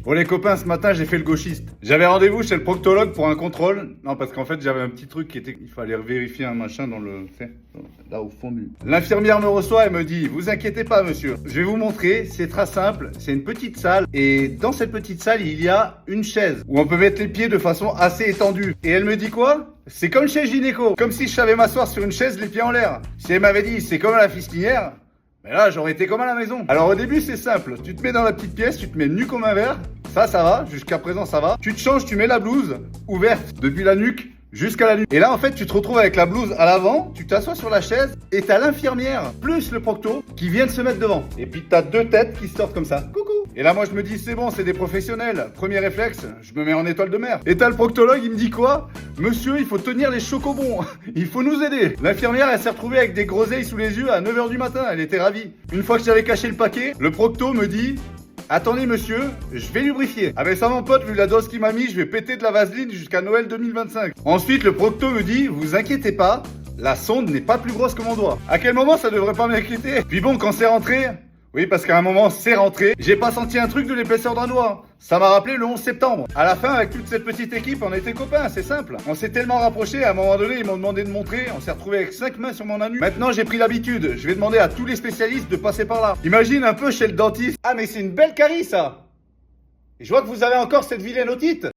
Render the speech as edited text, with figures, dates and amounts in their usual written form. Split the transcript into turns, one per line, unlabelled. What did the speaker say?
Bon les copains, ce matin j'ai fait le gauchiste. J'avais rendez-vous chez le proctologue pour un contrôle. Non, parce qu'en fait j'avais un petit truc qui était... Il fallait vérifier un machin dans le... Là au fond du... L'infirmière me reçoit et me dit: vous inquiétez pas monsieur, je vais vous montrer, c'est très simple. C'est une petite salle et dans cette petite salle il y a une chaise où on peut mettre les pieds de façon assez étendue. Et elle me dit quoi? C'est comme chez le gynéco. Comme si je savais m'asseoir sur une chaise les pieds en l'air. Si elle m'avait dit c'est comme à la fistinière, mais là, j'aurais été comme à la maison. Alors au début, c'est simple. Tu te mets dans la petite pièce, tu te mets nu comme un verre. Ça va. Jusqu'à présent, ça va. Tu te changes, tu mets la blouse ouverte depuis la nuque jusqu'à la nuque. Et là, en fait, tu te retrouves avec la blouse à l'avant, tu t'assois sur la chaise et t'as l'infirmière plus le procto qui viennent se mettre devant. Et puis t'as deux têtes qui sortent comme ça. Coucou. Et là, moi, je me dis, c'est bon, c'est des professionnels. Premier réflexe, je me mets en étoile de mer. Et t'as le proctologue, il me dit quoi? Monsieur, il faut tenir les chocobons. Il faut nous aider. L'infirmière, elle s'est retrouvée avec des groseilles sous les yeux à 9h du matin. Elle était ravie. Une fois que j'avais caché le paquet, le procto me dit: attendez monsieur, je vais lubrifier. Ah ben ça mon pote, vu la dose qu'il m'a mis, je vais péter de la vaseline jusqu'à Noël 2025. Ensuite, le procto me dit: vous inquiétez pas, la sonde n'est pas plus grosse que mon doigt. À quel moment ça devrait pas m'inquiéter? Puis bon, quand c'est rentré... Oui, parce qu'à un moment, c'est rentré. J'ai pas senti un truc de l'épaisseur d'un doigt. Ça m'a rappelé le 11 septembre. À la fin, avec toute cette petite équipe, on était copains, c'est simple. On s'est tellement rapprochés, à un moment donné, ils m'ont demandé de montrer. On s'est retrouvé avec 5 mains sur mon anus. Maintenant, j'ai pris l'habitude. Je vais demander à tous les spécialistes de passer par là. Imagine un peu chez le dentiste. Ah, mais c'est une belle carie, ça. Et je vois que vous avez encore cette vilaine otite.